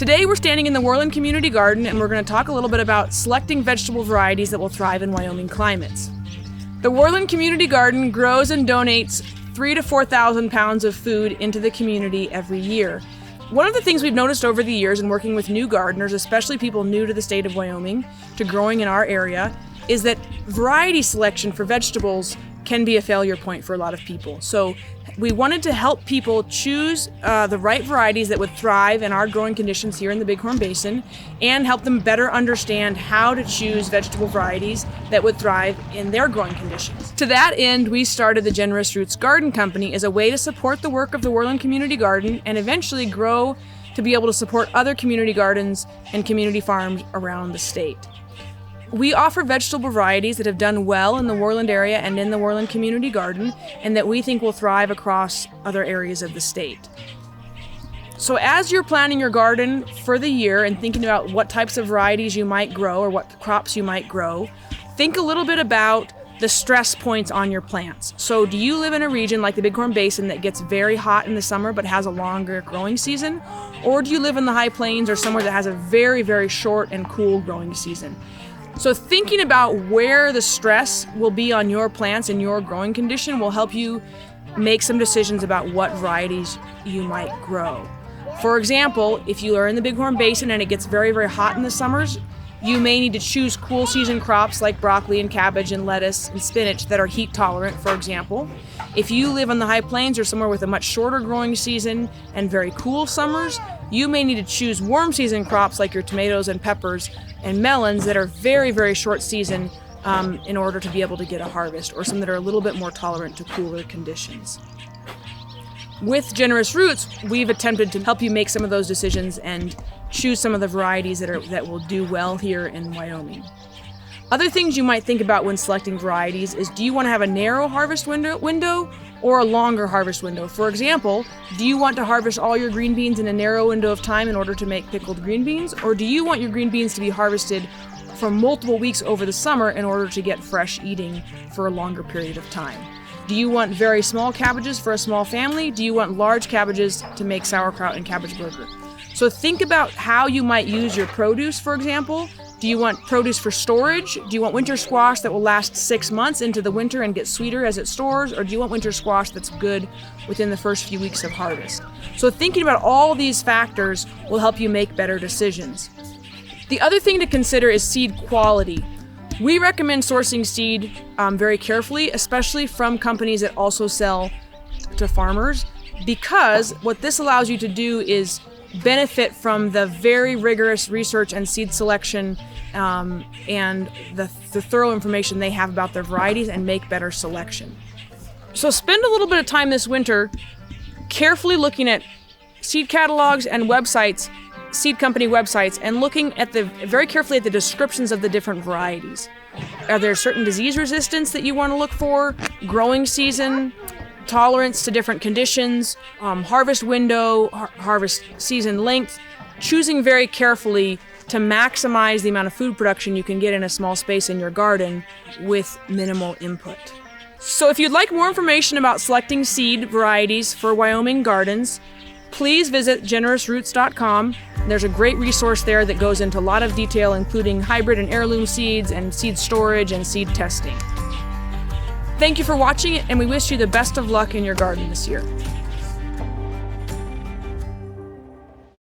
Today we're standing in the Worland Community Garden and we're going to talk a little bit about selecting vegetable varieties that will thrive in Wyoming climates. The Worland Community Garden grows and donates 3,000 to 4,000 pounds of food into the community every year. One of the things we've noticed over the years in working with new gardeners, especially people new to the state of Wyoming, to growing in our area, is that variety selection for vegetables can be a failure point for a lot of people. So we wanted to help people choose the right varieties that would thrive in our growing conditions here in the Bighorn Basin and help them better understand how to choose vegetable varieties that would thrive in their growing conditions. To that end, we started the Generous Roots Garden Company as a way to support the work of the Worland Community Garden and eventually grow to be able to support other community gardens and community farms around the state. We offer vegetable varieties that have done well in the Worland area and in the Worland Community Garden, and that we think will thrive across other areas of the state. So as you're planning your garden for the year and thinking about what types of varieties you might grow or what crops you might grow, think a little bit about the stress points on your plants. So do you live in a region like the Bighorn Basin that gets very hot in the summer but has a longer growing season? Or do you live in the high plains or somewhere that has a very, very short and cool growing season? So thinking about where the stress will be on your plants and your growing condition will help you make some decisions about what varieties you might grow. For example, if you are in the Bighorn Basin and it gets very, very hot in the summers, you may need to choose cool season crops like broccoli and cabbage and lettuce and spinach that are heat tolerant, for example. If you live on the high plains or somewhere with a much shorter growing season and very cool summers, you may need to choose warm season crops like your tomatoes and peppers and melons that are very, very short season in order to be able to get a harvest, or some that are a little bit more tolerant to cooler conditions. With Generous Roots, we've attempted to help you make some of those decisions and choose some of the varieties that will do well here in Wyoming. Other things you might think about when selecting varieties is, do you want to have a narrow harvest window or a longer harvest window? For example, do you want to harvest all your green beans in a narrow window of time in order to make pickled green beans? Or do you want your green beans to be harvested for multiple weeks over the summer in order to get fresh eating for a longer period of time? Do you want very small cabbages for a small family? Do you want large cabbages to make sauerkraut and cabbage burger? So think about how you might use your produce, for example. Do you want produce for storage? Do you want winter squash that will last 6 months into the winter and get sweeter as it stores? Or do you want winter squash that's good within the first few weeks of harvest? So thinking about all these factors will help you make better decisions. The other thing to consider is seed quality. We recommend sourcing seed very carefully, especially from companies that also sell to farmers, because what this allows you to do is benefit from the very rigorous research and seed selection and the thorough information they have about their varieties and make better selection. So spend a little bit of time this winter carefully looking at seed catalogs and websites, seed company websites, and looking at very carefully at the descriptions of the different varieties. Are there certain disease resistance that you want to look for, growing season, tolerance to different conditions, harvest window, harvest season length, choosing very carefully to maximize the amount of food production you can get in a small space in your garden with minimal input. So if you'd like more information about selecting seed varieties for Wyoming gardens, please visit generousroots.com. There's a great resource there that goes into a lot of detail, including hybrid and heirloom seeds and seed storage and seed testing. Thank you for watching, and we wish you the best of luck in your garden this year.